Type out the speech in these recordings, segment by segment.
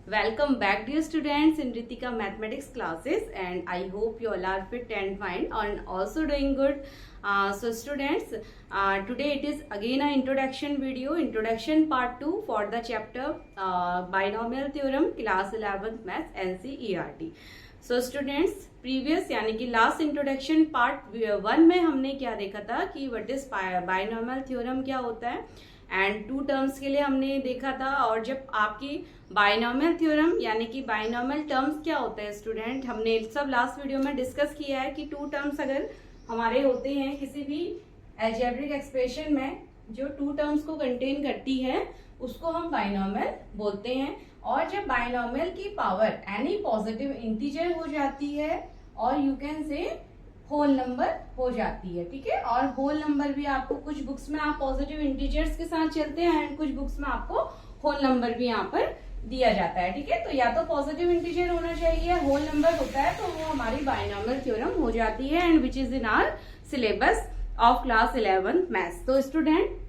Welcome back, dear students, in Ritika mathematics classes, and I hope you all are fit and fine and also doing good. So students, today it is again an introduction video, introduction part 2 for the chapter binomial theorem, class 11th maths NCERT. So students, previous यानी कि last introduction part 1 में हमने क्या देखा था कि what is binomial theorem क्या होता है एंड टू टर्म्स के लिए हमने देखा था। और जब आपकी बायनॉमियल थ्योरम यानी कि बायनॉमियल टर्म्स क्या होता है स्टूडेंट, हमने सब लास्ट वीडियो में डिस्कस किया है कि टू टर्म्स अगर हमारे होते हैं किसी भी अलजेब्रिक एक्सप्रेशन में जो टू टर्म्स को कंटेन करती है उसको हम बायनॉमियल बोलते हैं। और जब बायनॉमियल की पावर एनी पॉजिटिव इंटीजर हो जाती है और you can say whole number हो जाती है, ठीक है। और होल नंबर भी आपको कुछ बुक्स में आप पॉजिटिव इंटीजर्स के साथ चलते हैं एंड कुछ बुक्स में आपको होल नंबर भी यहाँ पर दिया जाता है, ठीक है। तो या तो पॉजिटिव इंटीजर होना चाहिए, होल नंबर होता है तो वो हमारी बायनॉमियल थ्योरम हो जाती है and which is in our syllabus of class 11th maths. तो स्टूडेंट,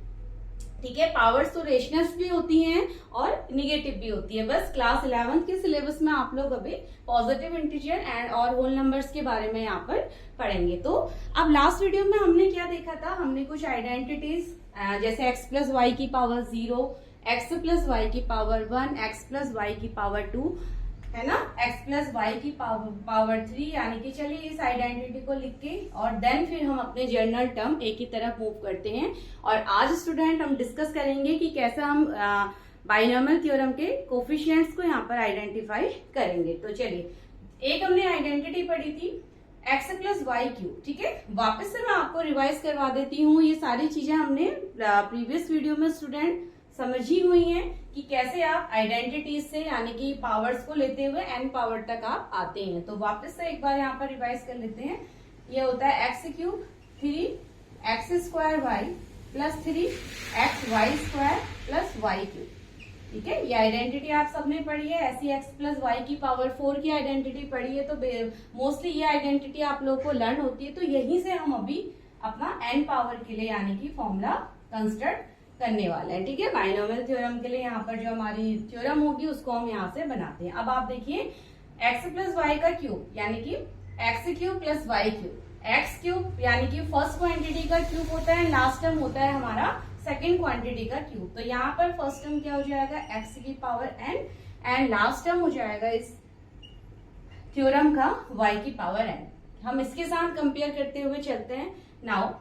ठीक है, पावर्स तो रेशनल्स भी होती हैं और निगेटिव भी होती है। बस क्लास 11th के सिलेबस में आप लोग अभी पॉजिटिव इंटीजर एंड और होल नंबर्स के बारे में यहाँ पर पढ़ेंगे। तो अब लास्ट वीडियो में हमने क्या देखा था, हमने कुछ आइडेंटिटीज जैसे x प्लस वाई की पावर 0, x प्लस वाई की पावर 1, x प्लस वाई की पावर 2, है ना, x प्लस वाई की पावर 3, यानी कि चलिए इस आइडेंटिटी को लिख के और देन फिर हम अपने जर्नल टर्म ए की तरफ मूव करते हैं। और आज स्टूडेंट हम डिस्कस करेंगे कि कैसे हम बायनॉमियल थ्योरम के कोफिशिएंट्स को यहाँ पर आइडेंटिफाई करेंगे। तो चलिए, एक हमने आइडेंटिटी पढ़ी थी x प्लस वाई क्यूब, ठीक है। वापस से मैं आपको रिवाइज करवा देती हूँ, ये सारी चीजें हमने प्रीवियस वीडियो में स्टूडेंट समझी हुई हैं कि कैसे आप आइडेंटिटीज से यानी कि पावर्स को लेते हुए एन पावर तक आप आते हैं। तो वापस से एक बार यहाँ पर रिवाइज कर लेते हैं। ये होता है x cube 3x square y plus 3x y square plus y cube, ठीक है। ये आइडेंटिटी आप सबने पढ़ी है। ऐसी x प्लस वाई की पावर 4 की आइडेंटिटी पढ़ी है। तो मोस्टली ये आइडेंटिटी आप लोगों को लर्न होती है। तो यहीं से हम अभी अपना एन पावर के लिए यानी कि फॉर्मूला कंस्ट्रक्ट करने वाला है, ठीक है। बायनॉमियल थ्योरम के लिए यहाँ पर जो हमारी थ्योरम होगी उसको हम यहाँ से बनाते हैं। अब आप देखिए, x प्लस वाई का क्यूब यानी कि x cube plus y cube, x cube यानी कि फर्स्ट क्वांटिटी का क्यूब होता है, लास्ट टर्म होता है हमारा सेकेंड क्वांटिटी का क्यूब। तो यहाँ पर फर्स्ट टर्म क्या हो जाएगा, x की power n and last term हो जाएगा इस थ्योरम का y की पावर n। हम इसके साथ कंपेयर करते हुए चलते हैं। नाउ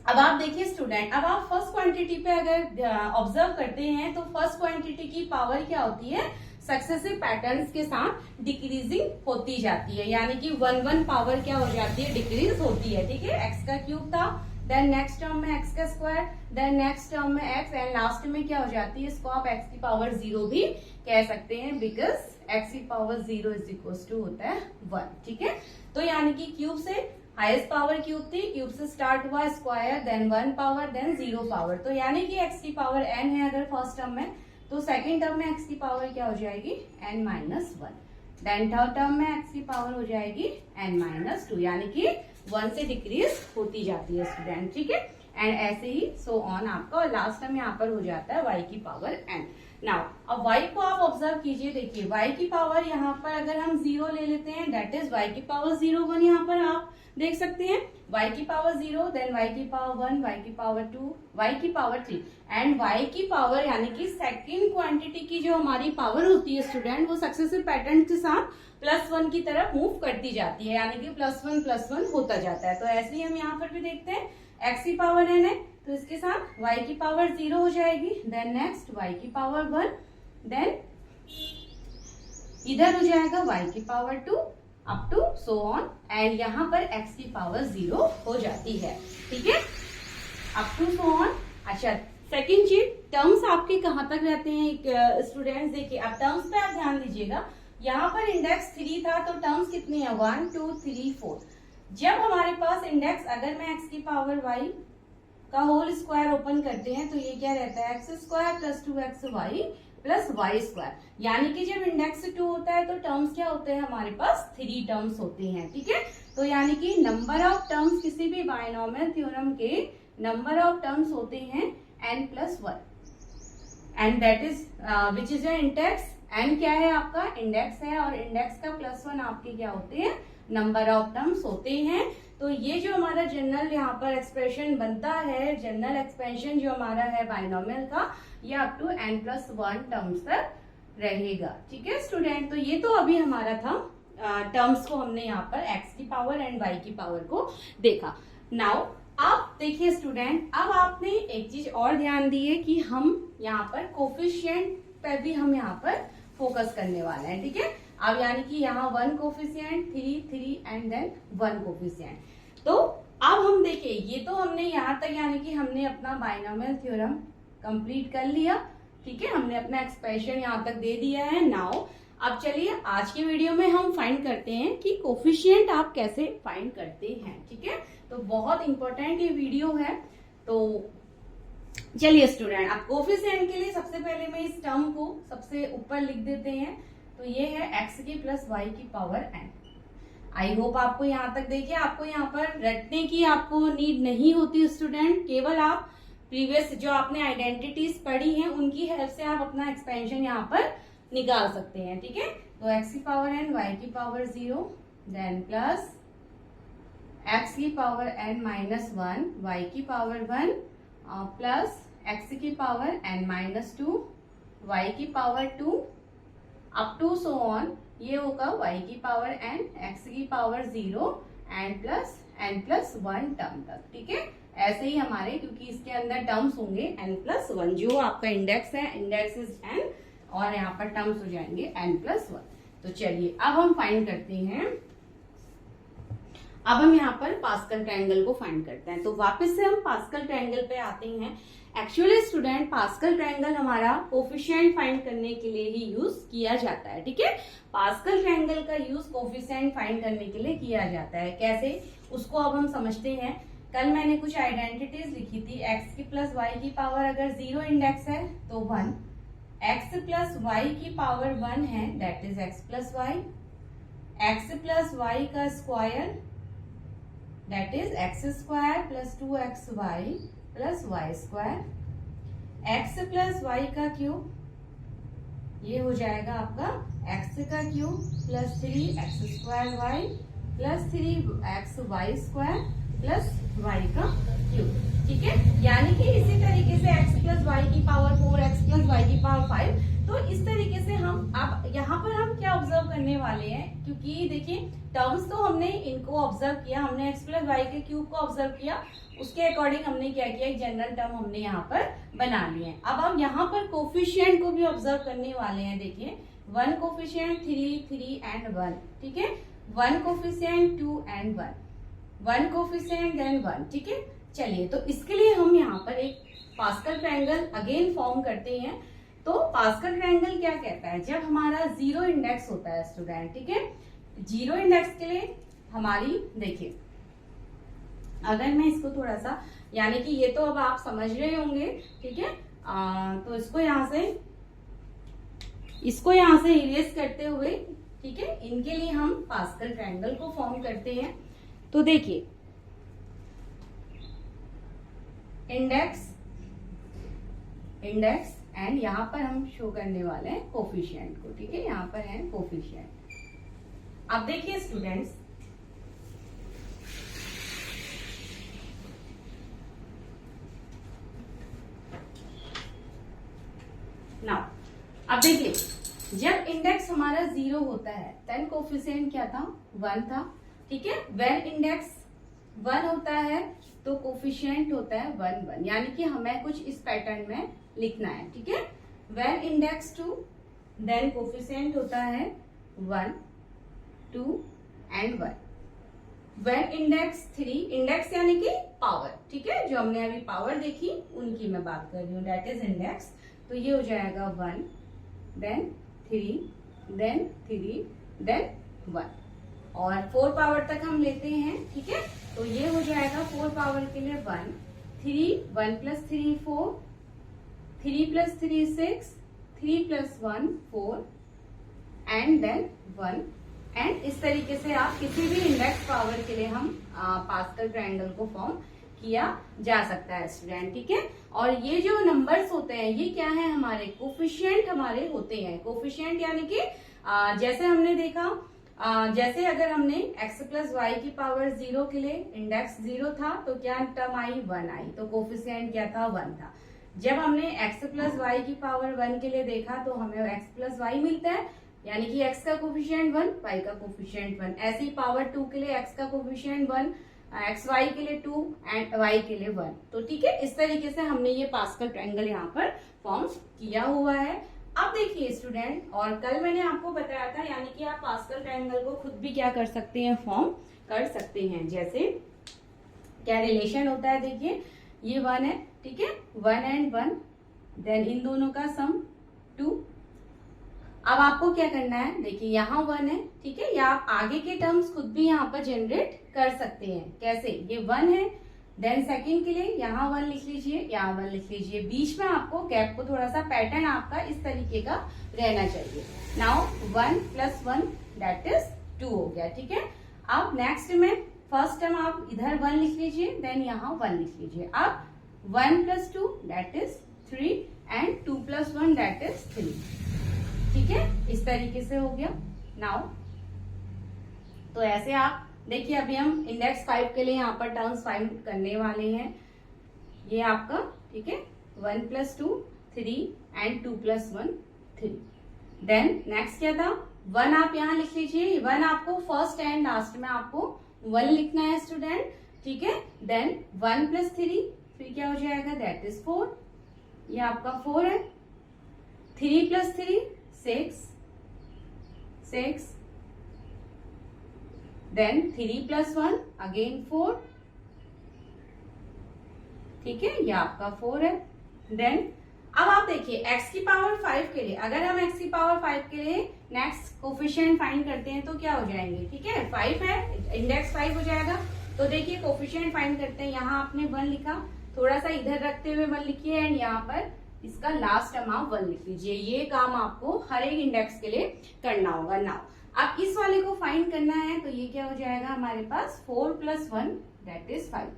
अब आप देखिए स्टूडेंट, अब आप फर्स्ट क्वांटिटी पे अगर ऑब्जर्व करते हैं तो फर्स्ट क्वांटिटी की पावर क्या होती है, सक्सेसिव पैटर्न्स के साथ डिक्रीजिंग होती जाती है, यानी कि 1 पावर क्या हो जाती है, डिक्रीज होती है, ठीक है। x का क्यूब था, देन नेक्स्ट टर्म में x का स्क्वायर, देन नेक्स्ट टर्म में x एंड लास्ट में क्या हो जाती है, इसको आप x की पावर 0 भी कह सकते हैं बिकॉज x की पावर 0 इज इक्वल टू होता है 1, ठीक है। तो यानी कि क्यूब से हाईएस्ट पावर क्यूब थी, क्यूब से स्टार्ट हुआ square, then 1 power, then 0 power. तो यानी कि x की पावर n है अगर फर्स्ट टर्म में, तो सेकंड टर्म में x की पावर क्या हो जाएगी, n minus 1, then third term में x की पावर हो जाएगी n माइनस 2, यानी कि 1 से डिक्रीज होती जाती है स्टूडेंट, ठीक है। एंड ऐसे ही सो ऑन आपका, और लास्ट टर्म यहाँ पर हो जाता है y की पावर n। नाउ अब y को आप ऑब्जर्व कीजिए, देखिए y की पावर यहाँ पर अगर हम 0 ले लेते हैं, दैट इज y की पावर 0 1, यहाँ पर आप देख सकते हैं y की पावर 0, देन y की पावर 1, y की पावर 2, y की पावर 3 एंड y की पावर यानी कि सेकंड क्वांटिटी की जो हमारी पावर होती है स्टूडेंट, वो सक्सेसिव पैटर्न के साथ +1 की तरफ मूव करती जाती है, यानी कि +1 होता जाता है। तो ऐसे ही हम यहाँ पर भी देखते हैं, x की पावर n है तो इसके साथ y की पावर 0 हो जाएगी, देन नेक्स्ट y की पावर 1, देन इधर हो जाएगा y की power 2 up to so on, and यहाँ पर x की पावर 0 हो जाती है, ठीक है, अप टू सो ऑन। अच्छा, सेकंड चीज, टर्म्स आपके कहाँ तक रहते हैं स्टूडेंट्स, देखिए अब टर्म्स पे आप ध्यान दीजिएगा। यहाँ पर इंडेक्स 3 था तो टर्म्स कितने हैं, 1 2 3 4। जब हमारे पास इंडेक्स, अगर मैं x की पावर y का होल स्क्वायर ओपन करते हैं तो ये क्या रहता है, x square plus 2xy plus y square, यानी कि जब इंडेक्स 2 होता है तो टर्म्स क्या होते हैं, हमारे पास 3 टर्म्स होते हैं, ठीक है। तो यानी कि नंबर ऑफ टर्म्स किसी भी बायनॉमियल थ्योरम के नंबर ऑफ टर्म्स होते हैं n+1 and that is which is index n क्या है आपका इंडेक्स है, और इंडेक्स का +1 आपके क्या होते हैं, नंबर ऑफ टर्म्स होते हैं। तो ये जो हमारा जनरल यहाँ पर एक्सप्रेशन बनता है, जनरल एक्सपेंशन जो हमारा है बाइनोमियल का, ये अप टू n+1 टर्म्स तक रहेगा। ठीक है स्टूडेंट, तो ये तो अभी हमारा था टर्म्स को हमने यहाँ पर x की पावर एंड y की पावर को देखा। नाउ अब देखिए स्टूडेंट, अब आपने एक चीज और ध्यान दी है कि हम यहाँ पर कोफिशिएंट पर भी हम यहाँ पर फोकस करने वाले हैं। ठीक है, अब यानी कि यहाँ 1 कोफिशिएंट, 3 एंड देन 1 कोफिशिएंट। तो अब हम देखिए, ये तो हमने यहाँ तक यानी कि हमने अपना बाइनोमियल थ्योरम कंप्लीट कर लिया। ठीक है, हमने अपना एक्सप्रेशन यहाँ तक दे दिया है। नाउ अब चलिए आज की वीडियो में हम फाइंड करते हैं कि कोफिशिएंट आप कैसे फाइंड करते हैं। ठीक है, तो बहुत इंपॉर्टेंट ये वीडियो है। तो चलिए स्टूडेंट, अब कोफिशिएंट के लिए सबसे पहले मैं इस टर्म को सबसे ऊपर लिख देते हैं। तो ये है x की प्लस y की पावर n। आई होप आपको यहाँ तक देखिए, आपको यहाँ पर रटने की आपको नीड नहीं होती स्टूडेंट, केवल आप प्रीवियस जो आपने आइडेंटिटीज पढ़ी हैं उनकी हेल्प से आप अपना एक्सपेंशन यहाँ पर निकाल सकते हैं। ठीक है, तो x की पावर n, y की पावर 0, देन प्लस x की पावर n माइनस 1, y की पावर 1, प्लस x की पावर n माइनस 2, y की power 2, up to so on, ये होगा y की पावर n, x की power 0 and plus n+1 term तक। ठीक है, ऐसे ही हमारे, क्योंकि इसके अंदर टर्म्स होंगे n+1, जो आपका इंडेक्स है, इंडेक्स इज n, और यहाँ पर टर्म्स हो जाएंगे n+1। तो चलिए अब हम फाइंड करते हैं, अब हम यहाँ पर पास्कल ट्रायंगल को फाइंड करते हैं। तो वापस से हम पास्कल ट्रायंगल पे आते हैं। एक्चुअली स्टूडेंट, पास्कल ट्रायंगल हमारा कोफिशिएंट फाइंड करने के लिए ही यूज किया जाता है। ठीक है, पास्कल ट्रायंगल का यूज कोफिशिएंट फाइंड करने के लिए किया जाता है। कैसे, उसको अब हम समझते हैं। कल मैंने कुछ आइडेंटिटीज लिखी थी, x की प्लस y की पावर अगर 0 इंडेक्स है तो 1, x प्लस y की पावर 1 है, that is x plus y, x plus y का square that is x square plus 2xy plus y square, x plus y का क्यूब, ये हो जाएगा आपका x का cube plus 3x square y plus 3xy square plus y का cube. ठीक है, यानी कि इसी तरीके से x प्लस y की पावर 4, x प्लस y की पावर 5। तो इस तरीके से हम अब यहाँ पर हम क्या ऑब्जर्व करने वाले हैं, क्योंकि देखिए टर्म्स तो हमने इनको ऑब्जर्व किया, हमने x प्लस y के क्यूब को ऑब्जर्व किया, उसके अकॉर्डिंग हमने क्या किया, एक जनरल टर्म हमने यहाँ पर बना लिए हैं। अब हम यहाँ पर कोफिशिएंट को भी ऑब्जर्व करने वाले हैं। देखिए 1 कोफिशिएंट, 3 एंड 1। ठीक है, 1 कोफिशिएंट, 2 एंड 1, 1 कोफिशिएंट देन 1। ठीक है, चलिए तो इसके लिए हम यहाँ पर एक पास्कल ट्रायंगल अगेन फॉर्म करते हैं। तो पास्कल ट्रायंगल क्या कहता है, जब हमारा 0 इंडेक्स होता है स्टूडेंट। ठीक है, 0 इंडेक्स के लिए हमारी, देखिए अगर मैं इसको थोड़ा सा, यानी कि ये तो अब आप समझ रहे होंगे। ठीक है, तो इसको यहाँ से इरेज करते हुए, ठीक है, इनके लिए हम पास्कल ट्रायंगल को फॉर्म करते हैं। तो देखिए इंडेक्स एंड यहाँ पर हम शो करने वाले हैं कोफिशिएंट को। ठीक है, यहाँ पर है कोफिशिएंट। अब देखिए स्टूडेंट्स, नाउ अब देखिए, जब इंडेक्स हमारा 0 होता है देन कोफिशिएंट क्या था, 1 था। ठीक है, व्हेन इंडेक्स 1 होता है तो कोफिशिएंट होता है 1 1, यानी कि हमें कुछ इस पैटर्न में लिखना है। ठीक है, व्हेन इंडेक्स 2 देन कोफिशिएंट होता है 1, 2 एंड 1। व्हेन इंडेक्स 3, इंडेक्स यानी कि पावर। ठीक है, जो हमने अभी पावर देखी उनकी मैं बात कर रही हूँ, दैट इज इंडेक्स। तो ये हो जाएगा 1 देन 3 देन 1, और 4 पावर तक हम लेते हैं। ठीक है, तो ये हो जाएगा 4 पावर के लिए 1, 3, 1 plus 3 4, 3 plus 3 6, 3 plus 1 4 and then 1। And इस तरीके से आप किसी भी इंडेक्स पावर के लिए हम पास्कल ट्रायंगल को फॉर्म किया जा सकता है स्टूडेंट, ठीक है। और ये जो नंबर्स होते हैं ये क्या है, हमारे कोफिशिएंट हमारे होते हैं। कोफिशिएंट यानी कि जैसे हमने देखा, जैसे अगर हमने x प्लस वाई की पावर 0 के लिए इंडेक्स 0 था तो क्या टर्म आई, 1 आई, तो कोफिशिएंट क्या था, 1 था। जब हमने x प्लस वाई की पावर 1 के लिए देखा तो हमें x प्लस वाई मिलता है, यानी कि x का कोफिशिएंट 1, y का कोफिशिएंट 1। ऐसे ही पावर 2 के लिए x का कोफिशिएंट 1, एक्स वाई के लिए 2 एंड वाई के लिए 1। तो ठीक है, इस तरीके से हमने ये पास्कल ट्रायंगल यहाँ पर फॉर्म किया हुआ है। अब देखिए स्टूडेंट, और कल मैंने आपको बताया था यानी कि आप पास्कल ट्रायंगल को खुद भी क्या कर सकते हैं, फॉर्म कर सकते हैं। जैसे क्या रिलेशन होता है, देखिए ये 1 है, ठीक है, 1 एंड 1, देन इन दोनों का सम 2। अब आपको क्या करना है, देखिए यहाँ 1 है, ठीक है, या आप आगे के टर्म्स खुद भी यहाँ पर जनरेट कर सकते हैं। कैसे, ये 1 है, देन सेकंड के लिए यहाँ 1 लिख लीजिए, यहाँ 1 लिख लीजिए। बीच में आपको गैप को थोड़ा सा पैटर्न आपका इस तरीके का रहना चाहिए। नाउ 1 प्लस 1 दैट इज 2 हो गया, ठीक है। अब नेक्स्ट में फर्स्ट टर्म आप इधर 1 लिख लीजिए, देन यहाँ 1 लिख लीजिए। अब 1 plus 2 that is 3 and 2 plus 1 that is 3, ठीक है, इस तरीके से हो गया। नाउ तो ऐसे आप देखिए, अभी हम इंडेक्स 5 के लिए यहाँ पर टर्म्स फाइंड करने वाले हैं। ये आपका, ठीक है, 1 plus 2 3 and 2 plus 1 3। Then next क्या था, 1 आप यहाँ लिख लीजिए, 1 आपको फर्स्ट एंड लास्ट में आपको 1 लिखना है स्टूडेंट, ठीक है। देन 1 प्लस 3, फिर क्या हो जाएगा, दैट इज 4, ये आपका 4 है। 3 प्लस 3 6, देन 3 प्लस 1 अगेन 4, ठीक है, ये आपका 4 है। देन अब आप देखिए x की पावर 5 के लिए, अगर हम x की पावर 5 के लिए नेक्स्ट कोफिशिएंट फाइंड करते हैं तो क्या हो जाएंगे, ठीक है, 5 है, इंडेक्स 5 हो जाएगा। तो देखिए कोफिशिएंट फाइंड करते हैं, यहाँ आपने 1 लिखा, थोड़ा सा इधर रखते हुए 1 लिखिए एंड यहाँ पर इसका लास्ट टर्म आप 1 लिख लीजिए। ये काम आपको हर एक इंडेक्स के लिए करना होगा। नाउ अब इस वाले को फाइंड करना है तो ये क्या हो जाएगा हमारे पास, 4 प्लस 1 दैट इज 5,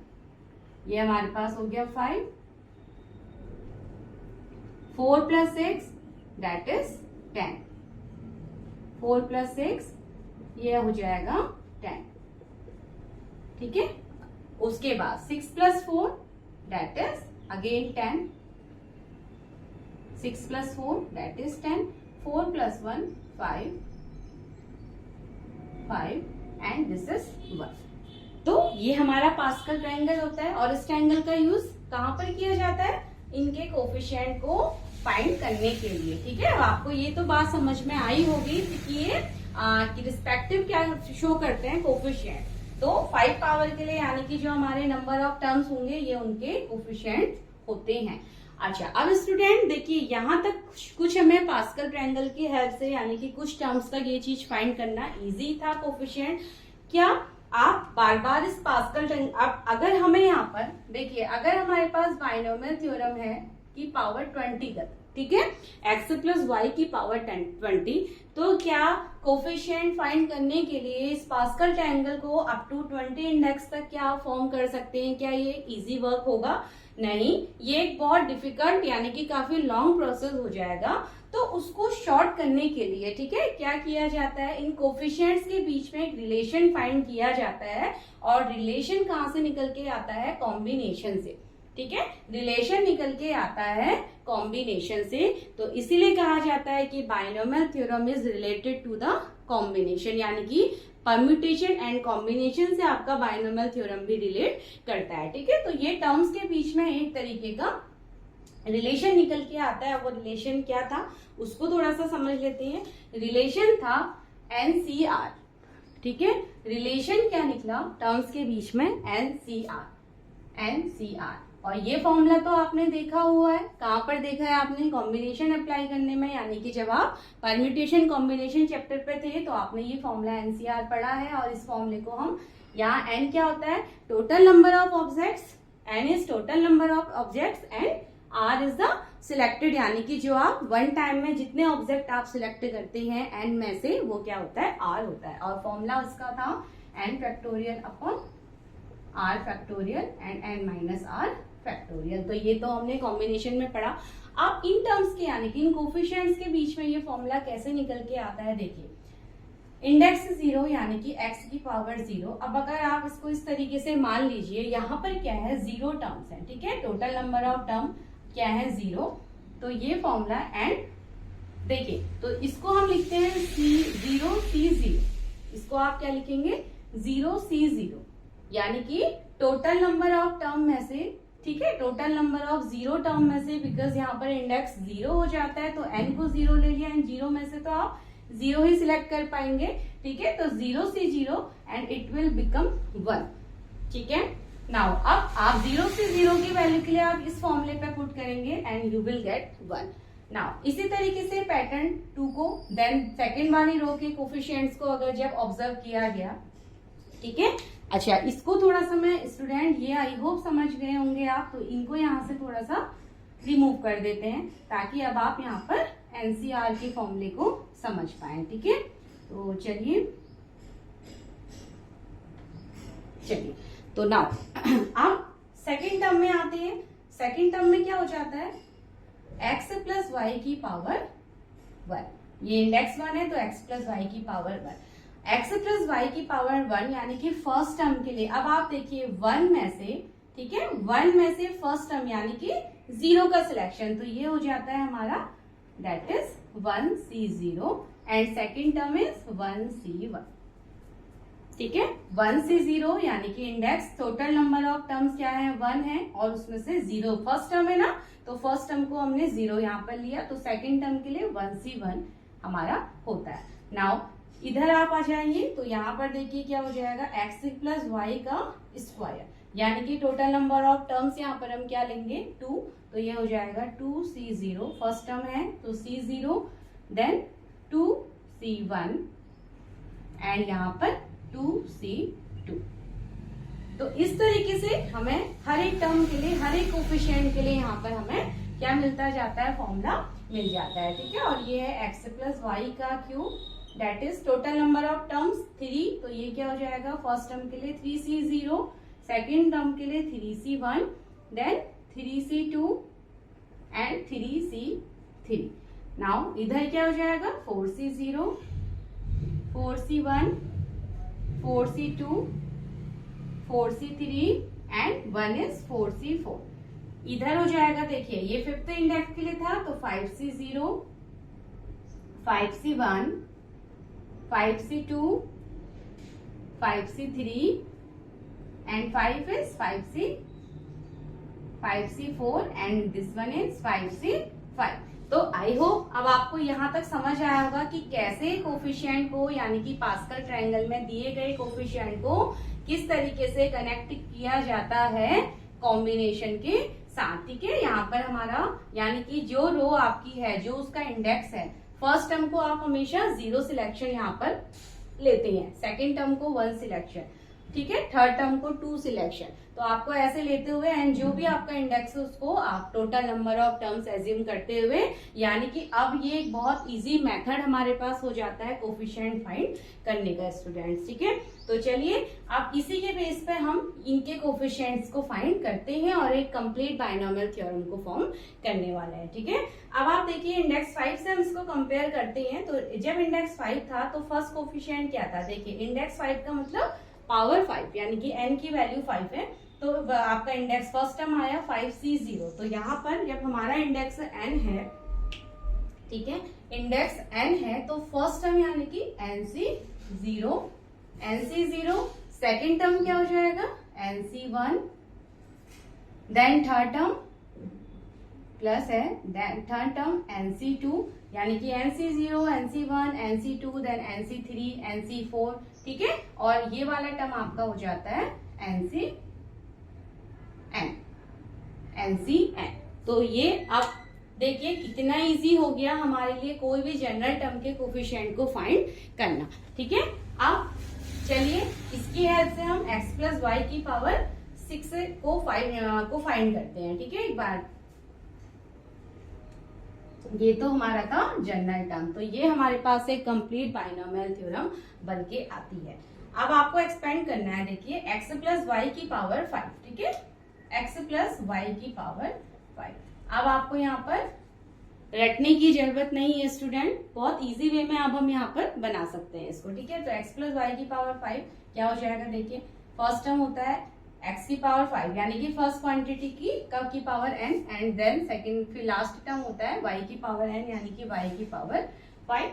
ये हमारे पास हो गया 5। 4 प्लस 6 दैट इज 10, 4 प्लस 6 ये हो जाएगा 10, ठीक है। उसके बाद 6 plus 4 that is again 10, 6 plus 4 that is 10, 4 plus 1 5 and this is 1। तो ये हमारा पास्कल ट्रायंगल होता है और इस ट्रायंगल का यूज कहाँ पर किया जाता है, इनके कोफिशिएंट को फाइंड करने के लिए, ठीक है। अब आपको ये तो बात समझ में आई होगी कि ये रिस्पेक्टिव क्या शो करते हैं, कोफिशिएंट। तो 5 पावर के लिए यानी कि जो हमारे नंबर ऑफ टर्म्स होंगे ये उनके कोफिशिएंट होते हैं। अच्छा, अब स्टूडेंट देखिए यहाँ तक कुछ हमें पास्कल ट्रायंगल की हेल्प से यानी कि कुछ टर्म्स तक ये चीज फाइंड करना इजी था, कोफिशिएंट। क्या आप बार बार इस पास्कल अब अगर हमें यहाँ पर देखिए, अगर हमारे पास बाइनोमियल थ्योरम है कि पावर 20 तक, ठीक है, x प्लस वाई की पावर 20, तो क्या कोफिशिएंट फाइंड करने के लिए इस पास्कल ट्रायंगल को अप टू 20 इंडेक्स तक क्या फॉर्म कर सकते हैं, क्या ये इजी वर्क होगा? नहीं, ये एक बहुत डिफिकल्ट यानी कि काफी लॉन्ग प्रोसेस हो जाएगा। तो उसको शॉर्ट करने के लिए, ठीक है, क्या किया जाता है, इन कोफिशिएंट्स के बीच में एक रिलेशन फाइंड किया जाता है। और रिलेशन कहाँ से निकल के आता है, कॉम्बिनेशन से, ठीक है, रिलेशन निकल के आता है कॉम्बिनेशन से। तो इसीलिए कहा जाता है कि binomial theorem is related to the combination, यानी कि परम्यूटेशन एंड कॉम्बिनेशन से आपका बाइनोमियल थ्योरम भी रिलेट करता है, ठीक है। तो ये टर्म्स के बीच में एक तरीके का रिलेशन निकल के आता है। वो रिलेशन क्या था उसको थोड़ा सा समझ लेते हैं। रिलेशन था NCR, ठीक है, रिलेशन क्या निकला टर्म्स के बीच में, NCR। और ये फॉर्मूला तो आपने देखा हुआ है, कहाँ पर देखा है आपने, कॉम्बिनेशन अप्लाई करने में, यानी कि जब आप परम्यूटेशन कॉम्बिनेशन चैप्टर पे थे तो आपने ये फॉर्मूला NCR पढ़ा है। और इस फॉर्मूले को हम यहाँ N क्या होता है, total number of objects, N is total number of objects and R is the selected, यानी कि जो आप वन टाइम में जितने ऑब्जेक्ट आप सिलेक्ट करते हैं N में से, वो क्या होता है, R होता है। और फॉर्मूला उसका था N factorial upon r factorial and n minus r factorial. तो ये तो हमने कॉम्बिनेशन में पढ़ा। अब इन टर्म्स के यानी कि इन कोफिशिएंट्स के बीच में ये फॉर्मूला कैसे निकल के आता है, देखिए इंडेक्स 0 यानी कि x की पावर 0। अब अगर आप इसको इस तरीके से मान लीजिए, यहाँ पर क्या है 0 टर्म्स है, ठीक है, टोटल नंबर ऑफ टर्म क्या है 0। तो ये फॉर्मूला एंड देखिए, तो इसको हम लिखते हैं C0 C0। इसको आप क्या लिखेंगे 0 C0 यानी कि टोटल नंबर ऑफ टर्म में से, ठीक है, टोटल नंबर ऑफ 0 टर्म में से, बिकॉज यहाँ पर इंडेक्स 0 हो जाता है तो n को 0 ले लिया, एंड 0 में से तो आप 0 ही सिलेक्ट कर पाएंगे, ठीक है। तो 0 से 0 एंड इट विल बिकम 1, ठीक है। नाउ अब आप 0 से 0 की वैल्यू के लिए आप इस फॉर्मूले पे पुट करेंगे and you will get 1। Now इसी तरीके से पैटर्न 2 को देन सेकेंड वाली रो के कोफिशिएंट्स को अगर जब ऑब्जर्व किया गया, ठीक है। अच्छा, इसको थोड़ा सा मैं स्टूडेंट ये आई होप समझ गए होंगे आप, तो इनको यहाँ से थोड़ा सा रिमूव कर देते हैं ताकि अब आप यहाँ पर एनसीआर के फॉर्मूले को समझ पाए, ठीक है। तो चलिए तो नाउ अब सेकेंड टर्म में आते हैं। सेकेंड टर्म में क्या हो जाता है x प्लस वाई की पावर 1। ये इंडेक्स 1 है तो x प्लस वाई की पावर 1, x प्लस वाई की पावर 1 यानी कि फर्स्ट टर्म के लिए। अब आप देखिए 1 में से, ठीक है, 1 में से फर्स्ट टर्म यानी कि 0 का सिलेक्शन, तो ये हो जाता है हमारा that is 1C0 and second term is 1C1, ठीक है। 1C0 यानी कि index total number of terms क्या है 1 है और उसमें से 0 फर्स्ट टर्म है ना, तो फर्स्ट टर्म को हमने 0 यहाँ पर लिया, तो सेकेंड टर्म के लिए 1C1 हमारा होता है। नाउ इधर आप आ जाएंगे तो यहाँ पर देखिए क्या हो जाएगा x प्लस वाई का स्क्वायर यानी कि टोटल नंबर ऑफ टर्म्स यहाँ पर हम क्या लेंगे 2, तो ये हो जाएगा 2C0, फर्स्ट टर्म है तो C0 देन 2C1 एंड यहाँ पर 2C2। तो इस तरीके से हमें हर एक टर्म के लिए, हर एक कोफिशिएंट के लिए यहाँ पर हमें क्या मिलता जाता है, फॉर्मूला मिल जाता है, ठीक है। और ये है x प्लस वाई का cube that is total number of terms 3, तो ये क्या हो जाएगा फर्स्ट टर्म के लिए 3C0, सेकेंड टर्म के लिए 3C1 then 3C2 and 3C3। Now इधर क्या हो जाएगा 4C0, 4C1, 4C2, 4C3 and 1 is 4C4। इधर हो जाएगा, देखिए ये फिफ्थ इंडेक्स के लिए था तो 5C0, 5C1, 5C2, 5C3 and 5 is 5C4 and this one is 5C5। तो आई होप अब आपको यहाँ तक समझ आया होगा कि कैसे कोफिशिएंट को यानी कि पास्कल ट्रायंगल में दिए गए कोफिशिएंट को किस तरीके से कनेक्ट किया जाता है कॉम्बिनेशन के साथ, ठीक है। यहाँ पर हमारा यानी कि जो रो आपकी है, जो उसका इंडेक्स है, फर्स्ट टर्म को आप हमेशा 0 सिलेक्शन यहाँ पर लेते हैं, सेकेंड टर्म को 1 सिलेक्शन, ठीक है, थर्ड टर्म को 2 सिलेक्शन। तो आपको ऐसे लेते हुए एंड जो भी आपका इंडेक्स है उसको आप total number of terms assume करते हुए, यानी कि अब ये एक बहुत इजी मेथड हमारे पास हो जाता है कोफिशिएंट फाइंड करने का स्टूडेंट्स, ठीक है। तो चलिए अब इसी के बेस पे हम इनके कोफिशिएंट्स को फाइंड करते हैं और एक कंप्लीट बायनोमियल थ्योरम को फॉर्म करने वाला है, ठीक है। अब आप देखिए इंडेक्स 5 से हम इसको कंपेयर करते हैं, तो जब इंडेक्स 5 था तो फर्स्ट कोफिशिएंट क्या था, देखिए इंडेक्स 5 का मतलब पावर 5 यानी कि n की वैल्यू 5 है, तो आपका इंडेक्स फर्स्ट टर्म आया 5C0। तो यहाँ पर जब हमारा इंडेक्स n है, ठीक है, इंडेक्स n है तो फर्स्ट टर्म यानी कि NC0, NC0 सेकेंड टर्म क्या हो जाएगा NC1 then third term plus है देन थर्ड टर्म NC2 यानी कि NC0, NC1, NC2 then NC3, NC4, ठीक है। और ये वाला टर्म आपका हो जाता है NCN। तो ये अब देखिए कितना इजी हो गया हमारे लिए कोई भी जनरल टर्म के कोफिशिएंट को फाइंड करना, ठीक है। अब चलिए इसकी हेल्प से हम x प्लस वाई की पावर 6 को फाइंड करते हैं, ठीक है। एक बार ये तो हमारा था जनरल टर्म, तो ये हमारे पास एक कंप्लीट बायनोमियल थ्योरम बन के आती है। अब आपको एक्सपेंड करना है, देखिए x प्लस वाई की पावर 5, ठीक है, x प्लस वाई की पावर 5। अब आपको यहाँ पर रटने की जरूरत नहीं है स्टूडेंट, बहुत इजी वे में अब हम यहाँ पर बना सकते हैं इसको, ठीक है। तो x प्लस वाई की पावर 5 क्या हो जाएगा, देखिए फर्स्ट टर्म होता है x की पावर 5 यानी कि फर्स्ट क्वांटिटी की power n, and then second फिर लास्ट टर्म होता है y की पावर n यानी कि y की पावर 5।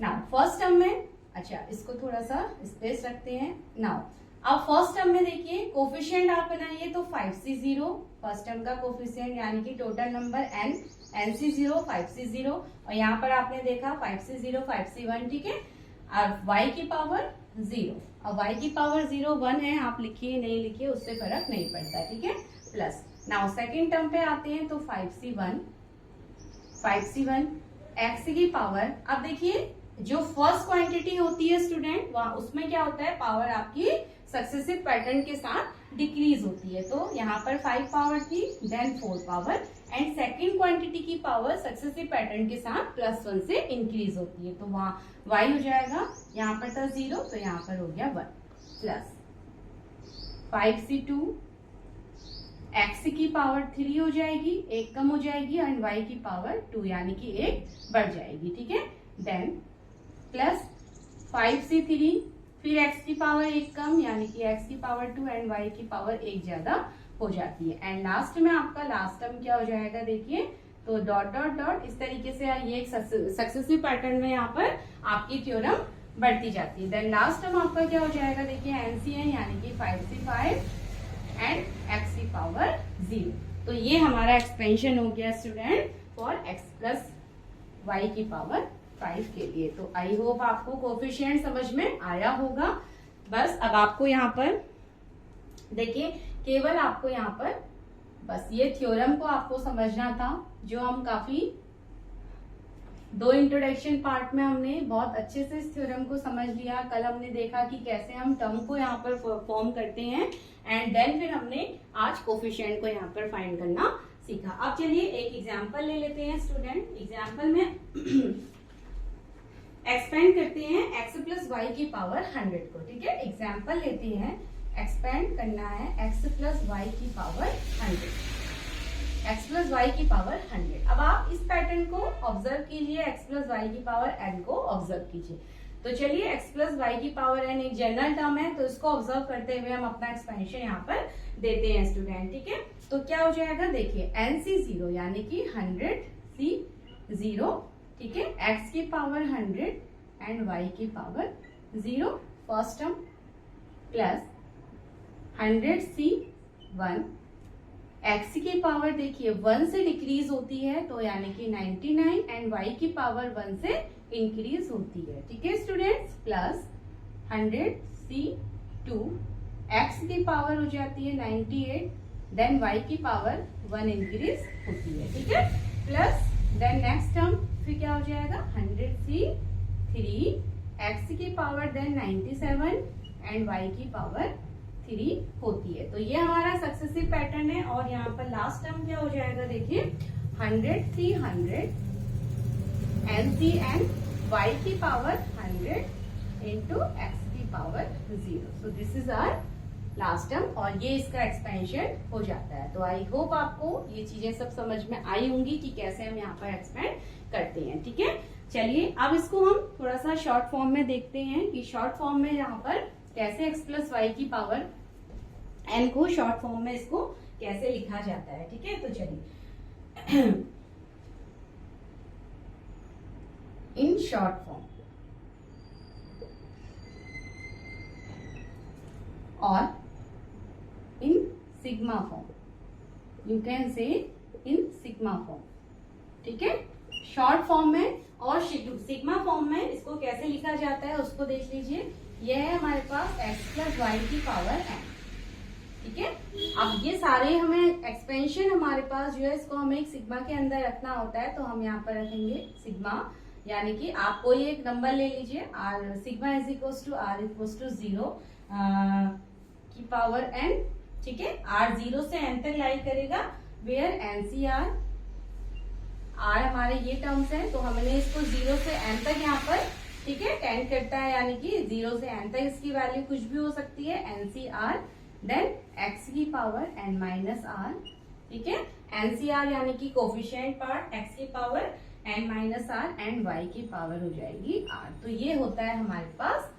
नाउ फर्स्ट टर्म में, अच्छा इसको थोड़ा सा स्पेस रखते हैं। नाउ अब फर्स्ट टर्म में देखिए कोफिशिएंट आप बनाइए तो 5c0 फर्स्ट टर्म का कोफिशिएंट यानी कि टोटल नंबर nc0 5c0, और यहाँ पर आपने देखा 5c0 5c1, ठीक है। और y की पावर 0, अब y की पावर 0 1 है, आप लिखिए नहीं लिखिए उससे फर्क नहीं पड़ता, ठीक है। प्लस नाउ सेकेंड टर्म पे आते हैं तो 5c1 x की पावर, अब देखिए जो फर्स्ट क्वांटिटी होती है स्टूडेंट वहां उसमें क्या होता है, पावर आपकी सक्सेसिव पैटर्न के साथ डिक्रीज होती है। तो यहाँ पर 5 पावर थी, then 4 power, and second quantity की पावर सक्सेसिव पैटर्न के साथ +1 से इंक्रीज होती है। तो वहां y हो जाएगा, यहाँ पर था 0 तो यहाँ पर हो गया 1, प्लस 5c2 x की पावर 3 हो जाएगी, 1 कम हो जाएगी, एंड y की पावर 2 यानी कि 1 बढ़ जाएगी, ठीक है। देन प्लस 5c3 फिर x की पावर 1 कम यानी कि x की पावर 2 एंड y की पावर 1 ज्यादा हो जाती है। एंड लास्ट में आपका लास्ट टर्म क्या हो जाएगा, देखिए तो डॉट डॉट डॉट इस तरीके से ये एक सक्सेसिव पैटर्न में यहाँ पर आपकी थ्योरम बढ़ती जाती है। देन लास्ट टर्म आपका क्या हो जाएगा, देखिए NCN यानी कि 5c5 एंड x की पावर 0। तो ये हमारा एक्सपेंशन हो गया student for x plus y की पावर 5 के लिए। तो आई होप आपको कोफिशिएंट समझ में आया होगा। बस अब आपको यहाँ पर देखिए केवल आपको यहाँ पर बस ये थ्योरम को आपको समझना था, जो हम काफी 2 इंट्रोडक्शन पार्ट में हमने बहुत अच्छे से इस थ्योरम को समझ लिया। कल हमने देखा कि कैसे हम टर्म को यहाँ पर फॉर्म करते हैं, एंड देन फिर हमने आज कोफिशिएंट को यहाँ पर फाइंड करना सीखा। अब चलिए एक एग्जाम्पल ले लेते हैं स्टूडेंट। एग्जाम्पल में एक्सपेंड करते हैं x प्लस वाई की पावर 100 को, ठीक है। एग्जाम्पल लेते हैं, एक्सपेंड करना है x प्लस वाई की पावर 100, x प्लस वाई की पावर 100। अब आप इस पैटर्न को ऑब्जर्व कीजिए, x प्लस वाई की पावर n को ऑब्जर्व कीजिए। तो चलिए x प्लस वाई की पावर n एक जनरल टर्म है, तो इसको ऑब्जर्व करते हुए हम अपना एक्सपेंशन यहाँ पर देते हैं स्टूडेंट, ठीक है। तो क्या हो जाएगा, देखिए nc0 यानी कि 100c0, ठीक है, x की पावर 100 एंड y की power 0 first term, plus 100c1 x की पावर देखिए 1 से डिक्रीज होती है तो यानी कि 99 एंड y की पावर 1 से इंक्रीज होती है, ठीक है स्टूडेंट्स। प्लस 100c2 x की पावर हो जाती है 98, देन y की पावर 1 इंक्रीज होती है, ठीक है। प्लस देन नेक्स्ट टर्म फिर क्या हो जाएगा, 100c3 x की पावर देन 97 एंड y की पावर 3 होती है। तो ये हमारा सक्सेसिव पैटर्न है। और यहाँ पर लास्ट टर्म क्या हो जाएगा, देखिए 100 300 nc एंड y की पावर 100 इंटू x की power 0। So this is our last term, और ये इसका एक्सपेंशन हो जाता है। तो आई होप आपको ये चीजें सब समझ में आई होंगी कि कैसे हम यहाँ पर एक्सपेंड करते हैं, ठीक है। चलिए अब इसको हम थोड़ा सा शॉर्ट फॉर्म में देखते हैं कि शॉर्ट फॉर्म में यहाँ पर कैसे x प्लस वाई की पावर n को शॉर्ट फॉर्म में इसको कैसे लिखा जाता है, ठीक है। तो चलिए इन शॉर्ट फॉर्म और in sigma form, you can say in sigma form, ठीक है। शॉर्ट फॉर्म में और सिग्मा फॉर्म में इसको कैसे लिखा जाता है उसको देख लीजिए। यह है हमारे पास x प्लस वाई की पावर n, ठीक है। अब ये सारे हमें एक्सपेंशन हमारे पास जो है इसको हमें एक सिग्मा के अंदर रखना होता है, तो हम यहाँ पर रखेंगे सिग्मा, यानी कि आप कोई एक नंबर ले लीजिए r, sigma is equal to r equal to 0 की पावर n, ठीक है। r 0 से n तक लाई करेगा, वेयर NCR r हमारे ये टर्म्स हैं, तो हमने इसको 0 से n तक यहाँ पर ठीक है, टेंड करता है, यानी कि 0 से n तक इसकी वैल्यू कुछ भी हो सकती है, NCR, देन x की पावर n माइनस r, ठीक है, NCR यानी कि कोफिशिएंट पार्ट, x की power n minus r and y की पावर हो जाएगी r। तो ये होता है हमारे पास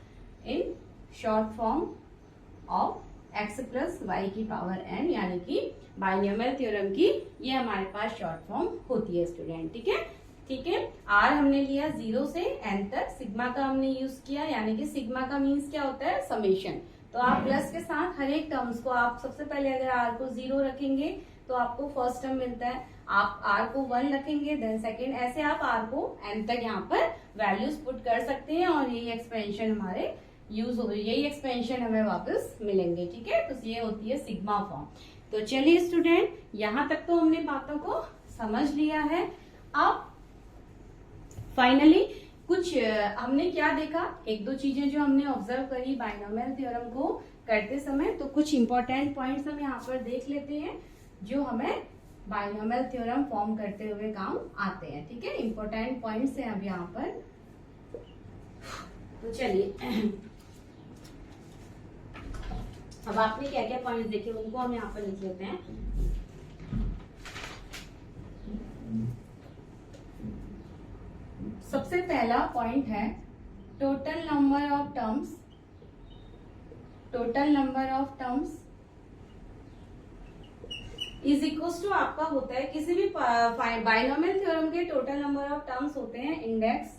in short form of x plus y की पावर n, यानी कि बाइनोमियल थ्योरम की ये हमारे पास शॉर्ट फॉर्म होती है स्टूडेंट। ठीक है, ठीक है, r हमने लिया 0 से n तक, सिग्मा का हमने यूज किया, यानी कि सिग्मा का मीन्स क्या होता है, समेशन। तो आप प्लस के साथ हर एक टर्म्स को आप सबसे पहले अगर r को 0 रखेंगे तो आपको फर्स्ट टर्म मिलता है, आप r को 1 रखेंगे देन सेकेंड, ऐसे आप r को n तक यहाँ पर वैल्यूज पुट कर सकते हैं और यही एक्सपेंशन हमारे यूज हो, यही एक्सपेंशन हमें वापस मिलेंगे। ठीक है, तो ये होती है सिग्मा फॉर्म। तो चलिए स्टूडेंट, यहाँ तक तो हमने बातों को समझ लिया है। अब फाइनली कुछ हमने क्या देखा, एक दो चीजें जो हमने ऑब्जर्व करी बाइनोमियल थ्योरम को करते समय, तो कुछ इंपॉर्टेंट पॉइंट्स हम यहाँ पर देख लेते हैं जो हमें बाइनोमियल थ्योरम फॉर्म करते हुए काम आते हैं। ठीक है, इंपॉर्टेंट पॉइंट्स हैं अब यहाँ पर। तो चलिए, अब आपने क्या क्या पॉइंट्स देखे उनको हम यहाँ पर लिख लेते हैं। सबसे पहला पॉइंट है total number of terms, total number of terms is equal to आपका होता है, किसी भी बाइनोमियल थ्योरम के टोटल नंबर ऑफ टर्म्स होते हैं इंडेक्स,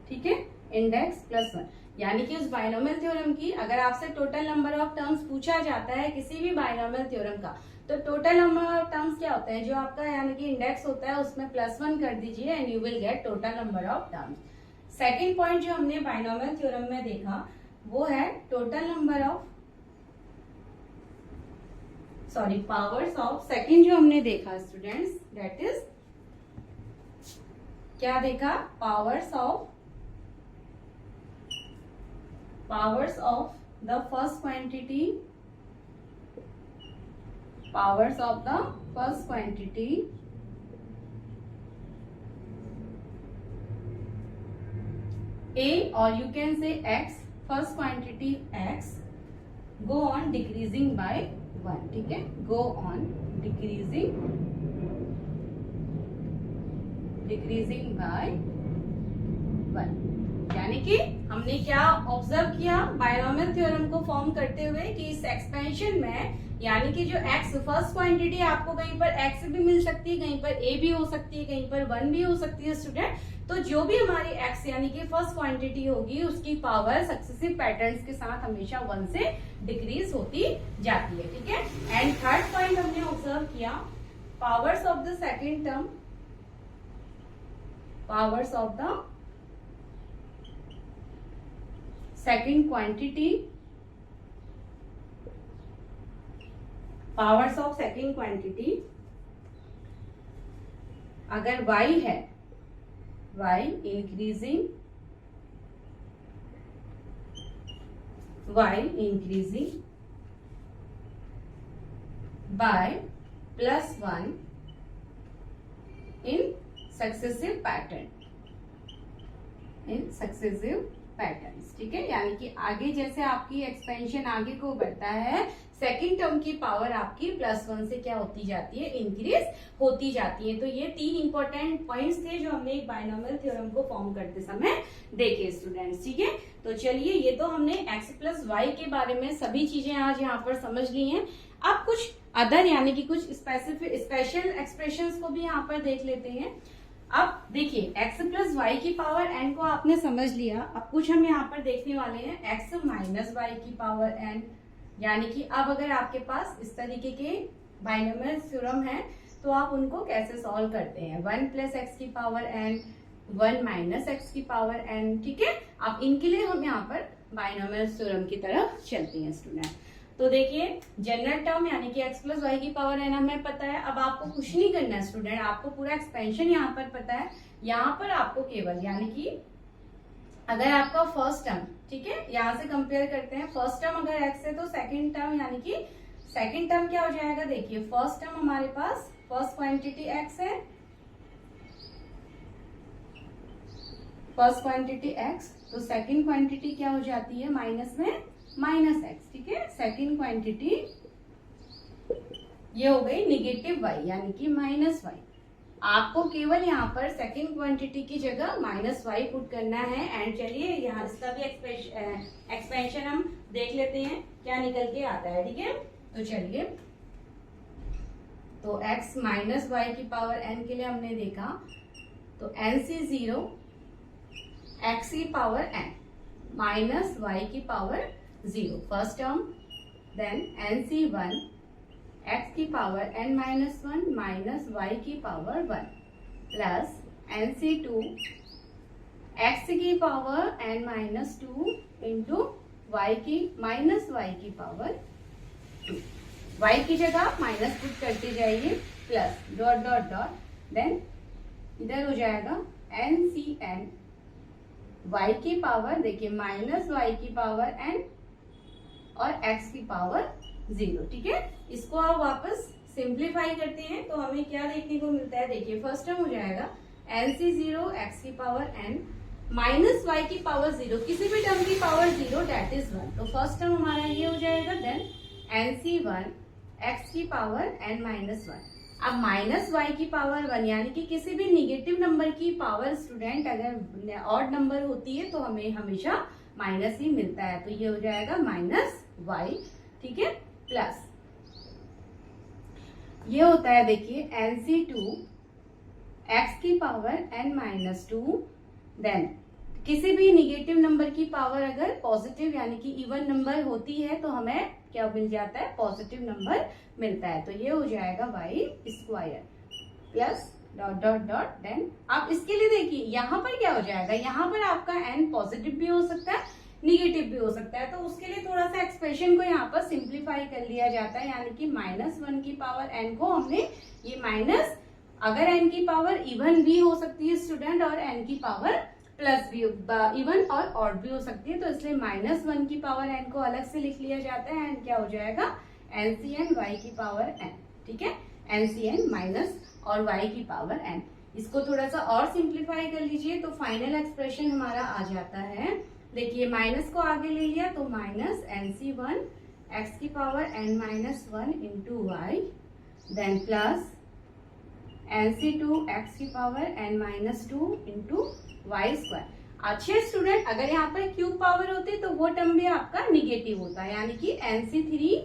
ठीक है, इंडेक्स प्लस 1, यानी कि उस बाइनोमियल थ्योरम की अगर आपसे टोटल नंबर ऑफ टर्म्स पूछा जाता है किसी भी बाइनोमियल थ्योरम का, तो टोटल नंबर ऑफ टर्म्स क्या होता है, जो आपका यानी कि इंडेक्स होता है उसमें +1 कर दीजिए and you will get total number of terms. Second point जो हमने बाइनोमियल थ्योरम में देखा वो है total number of, sorry powers of, second जो हमने देखा स्टूडेंट्स दैट इज क्या देखा, powers of the first quantity, powers of the first quantity a, or you can say x, first quantity x go on decreasing by 1, ठीक है, go on decreasing by 1, यानी कि हमने क्या ऑब्जर्व किया binomial theorem को फॉर्म करते हुए कि इस एक्सपेंशन में, यानी कि जो x फर्स्ट क्वांटिटी आपको कहीं पर x भी मिल सकती है, कहीं पर a भी हो सकती है, कहीं पर 1 भी हो सकती है स्टूडेंट। तो जो भी हमारी x यानी कि फर्स्ट क्वांटिटी होगी उसकी पावर सक्सेसिव पैटर्न्स के साथ हमेशा 1 से डिक्रीज होती जाती है। ठीक है, एंड थर्ड पॉइंट हमने ऑब्जर्व किया powers of the second term, powers of the second quantity, powers of second quantity अगर y है, y increasing by +1 in successive patterns, ठीक है, यानी कि आगे जैसे आपकी एक्सपेंशन आगे को बढ़ता है, सेकेंड टर्म की पावर आपकी +1 से क्या होती जाती है, इंक्रीज होती जाती है। तो ये 3 इंपॉर्टेंट पॉइंट्स थे जो हमने एक बाइनोमियल थ्योरम को फॉर्म करते समय देखे स्टूडेंट्स। ठीक है, तो चलिए ये तो हमने x प्लस वाई के बारे में सभी चीजें आज यहाँ पर समझ ली हैं। अब कुछ अदर यानी कि कुछ स्पेशल एक्सप्रेशंस को भी यहाँ पर देख लेते हैं। अब देखिए x प्लस वाई की पावर n को आपने समझ लिया, अब कुछ हम यहाँ पर देखने वाले हैं x माइनस वाई की पावर n, यानी कि अब अगर आपके पास इस तरीके के बाइनोमियल थ्योरम है तो आप उनको कैसे सॉल्व करते हैं, 1 प्लस एक्स की पावर n, 1 माइनस एक्स की पावर n, ठीक है। अब इनके लिए हम यहाँ पर बाइनोमियल थ्योरम की तरफ चलते हैं स्टूडेंट। तो देखिए जनरल टर्म यानी कि x प्लस वाई की पावर n हमें पता है, अब आपको कुछ नहीं करना है स्टूडेंट, आपको पूरा एक्सपेंशन यहाँ पर पता है। यहाँ पर आपको केवल यानी कि अगर आपका फर्स्ट टर्म, ठीक है, यहाँ से कंपेयर करते हैं, फर्स्ट टर्म अगर x है तो सेकंड टर्म यानी कि सेकंड टर्म क्या हो जाएगा, देखिए फर्स्ट टर्म हमारे पास फर्स्ट क्वांटिटी x है, फर्स्ट क्वांटिटी x, तो सेकंड क्वांटिटी क्या हो जाती है माइनस में माइनस x, ठीक है। सेकंड क्वांटिटी ये हो गई निगेटिव y यानी कि माइनस y। आपको केवल यहाँ पर सेकंड क्वांटिटी की जगह माइनस y पुट करना है। एंड चलिए यहाँ इसका भी एक्सपेंशन हम देख लेते हैं क्या निकल के आता है, ठीक है। तो चलिए, तो x माइनस वाई की पावर n के लिए हमने देखा, तो NC0 x की पावर n माइनस y की power 0 first term, then NC1 x की power n minus 1 minus y की पावर 1 प्लस NC2 x की power n minus 2 into y की माइनस y की पावर 2। y की जगह माइनस पुट करते जाइए, plus dot dot dot, then इधर हो जाएगा NCn y की पावर, देखिए माइनस y की पावर n और x की पावर 0, ठीक है। इसको आप वापस सिंप्लीफाई करते हैं तो हमें क्या देखने को मिलता है, देखिए फर्स्ट टर्म हो जाएगा NC0 x की पावर n माइनस y की पावर 0, किसी भी टर्म की पावर 0 डेट इज 1, तो फर्स्ट टर्म हमारा ये हो जाएगा। देन NC1 x की पावर n माइनस 1। अब माइनस y की पावर 1 यानी कि किसी भी निगेटिव नंबर की पावर स्टूडेंट अगर ऑड नंबर होती है तो हमें हमेशा माइनस ही मिलता है, तो ये हो जाएगा माइनस y, ठीक है। प्लस ये होता है, देखिए NC2 x की पावर n माइनस 2, देन किसी भी निगेटिव नंबर की पावर अगर पॉजिटिव यानी कि इवन नंबर होती है तो हमें क्या मिल जाता है, पॉजिटिव नंबर मिलता है, तो ये हो जाएगा y square plus dot dot dot. Then आप इसके लिए देखिए यहाँ पर क्या हो जाएगा, यहाँ पर आपका n पॉजिटिव भी हो सकता है निगेटिव भी हो सकता है, तो उसके लिए थोड़ा सा एक्सप्रेशन को यहाँ पर सिंप्लीफाई कर लिया जाता है, यानी कि माइनस 1 की पावर n को हमने ये माइनस, अगर n की पावर इवन भी हो सकती है स्टूडेंट और n की पावर प्लस भी इवन और ऑड भी हो सकती है, तो इसलिए माइनस 1 की पावर n को अलग से लिख लिया जाता है। एंड क्या हो जाएगा NCn y की पावर n, ठीक है। NCn माइनस और y की पावर n, इसको थोड़ा सा और सिंप्लीफाई कर लीजिए तो फाइनल एक्सप्रेशन हमारा आ जाता है, देखिए माइनस को आगे ले लिया तो माइनस NC1 x की power n minus 1 into y, then plus NC2 x की power n minus 2 into y square. अच्छे स्टूडेंट, अगर यहाँ पर क्यूब पावर होती तो वो टर्म भी आपका निगेटिव होता है, यानी कि NC3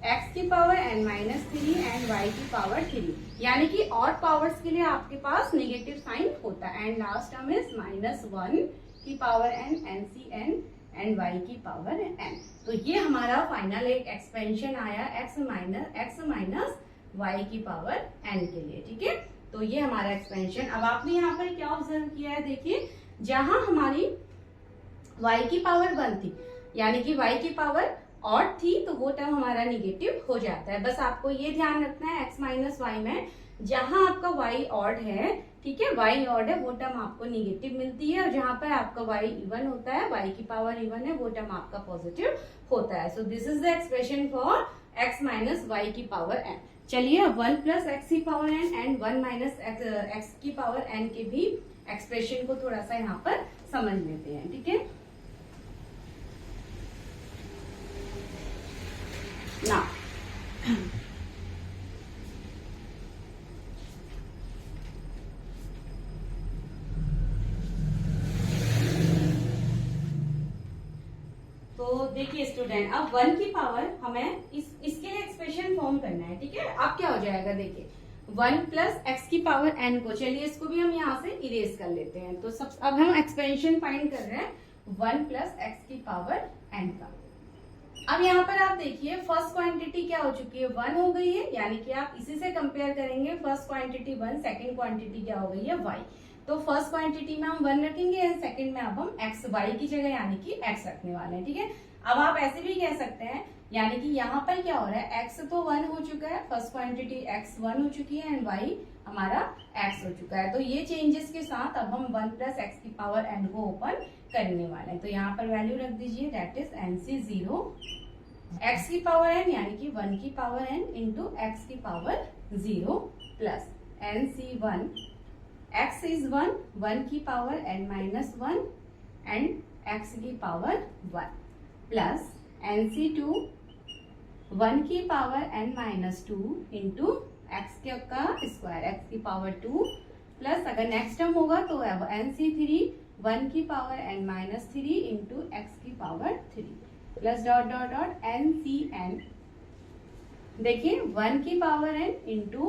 x की power n minus 3 and y की पावर 3, यानी कि ऑड पावर्स के लिए आपके पास निगेटिव साइन होता है। And last term is minus 1 की power n NCn and y की पावर n। तो ये हमारा फाइनल एक एक्सपेंशन आया x माइनस y की पावर n के लिए, ठीक है। तो ये हमारा एक्सपेंशन। अब आपने यहाँ पर क्या ऑब्जर्व किया है, देखिए जहां हमारी y की पावर 1 थी यानी कि y की पावर ऑड थी तो वो टर्म हमारा निगेटिव हो जाता है। बस आपको ये ध्यान रखना है x माइनस y में जहां आपका y ऑड है, ठीक है, y ऑड है, वो टर्म आपको निगेटिव मिलती है, और जहां पर आपका y इवन होता है, y की पावर इवन है, वो टर्म आपका पॉजिटिव होता है। सो this is the expression for x minus y की पावर n। चलिए अब 1 प्लस x की power n and 1 minus x की पावर n के भी एक्सप्रेशन को थोड़ा सा यहाँ पर समझ लेते हैं, ठीक है ना। तो देखिए स्टूडेंट, अब 1 की पावर हमें इसके लिए एक्सप्रेशन फॉर्म करना है, ठीक है। अब क्या हो जाएगा, देखिए 1 प्लस x की पावर n को, चलिए इसको भी हम यहाँ से इरेज कर लेते हैं। तो सब अब हम एक्सपेंशन फाइंड कर रहे हैं 1 प्लस x की पावर n का। अब यहाँ पर आप देखिए फर्स्ट क्वांटिटी क्या हो चुकी है, 1 हो गई है, यानी कि आप इसी से कंपेयर करेंगे, फर्स्ट क्वांटिटी 1, सेकंड क्वांटिटी क्या हो गई है y। तो फर्स्ट क्वांटिटी में हम 1 रखेंगे एंड सेकंड में अब हम x y की जगह यानी कि x रखने वाले हैं, ठीक है। अब आप ऐसे भी कह सकते हैं, यानी कि यहाँ पर क्या हो रहा है, x तो 1 हो चुका है, फर्स्ट क्वांटिटी x 1 हो चुकी है एंड y हमारा x हो चुका है। तो ये चेंजेस के साथ अब हम 1 प्लस x की पावर n को ओपन करने वाले हैं। तो यहाँ पर वैल्यू रख दीजिए, दैट इज NC0 x की पावर n यानी कि 1 की पावर n इंटू x की power 0 plus NC1 x is 1, 1 की power n minus 1 and x की पावर 1 प्लस NC2 1 की power n minus 2 into x का स्क्वायर x की पावर 2 प्लस अगर नेक्स्ट टर्म होगा तो NC3 1 की power n minus 3 into x की power 3 plus dot dot dot NCN देखिए 1 की पावर n इंटू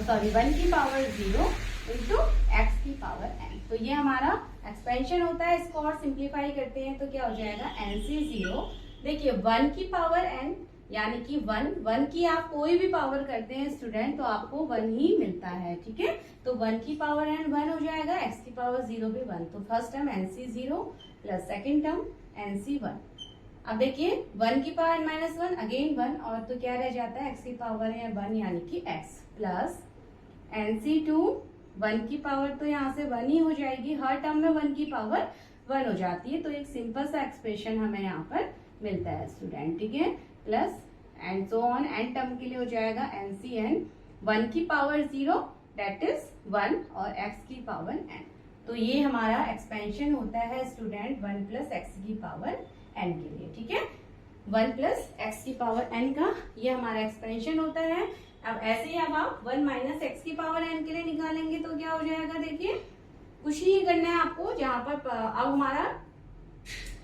सॉरी 1 की पावर 0 इंटू एक्स की पावर n। तो ये हमारा एक्सपेंशन होता है। इसको और सिंप्लीफाई करते हैं तो क्या हो जाएगा NC0 देखिए 1 की पावर n यानी कि 1 की आप कोई भी पावर करते हैं स्टूडेंट तो आपको 1 ही मिलता है। ठीक है, तो 1 की पावर n 1 हो जाएगा, x की पावर 0 भी 1। तो first term NC0 plus second term NC1। अब देखिए 1 की पावर n माइनस 1 अगेन 1 और तो क्या रह जाता है x की पावर है 1 यानी कि x प्लस NC2 1 की पावर तो यहाँ से 1 ही हो जाएगी, हर टर्म में 1 की पावर 1 हो जाती है। तो एक सिंपल सा एक्सप्रेशन हमें यहाँ पर मिलता है स्टूडेंट। ठीक है, plus and so on an term के लिए हो जाएगा NCN 1 की पावर 0 दैट इज 1 और x की पावर n। तो ये हमारा एक्सपेंशन होता है स्टूडेंट 1 प्लस एक्स की पावर n के लिए। ठीक है, 1 प्लस एक्स की पावर n का ये हमारा एक्सपेंशन होता है। अब ऐसे ही अब आप 1 माइनस एक्स की पावर n के लिए निकालेंगे तो क्या हो जाएगा, देखिए कुछ नहीं करना है आपको। जहां पर अब हमारा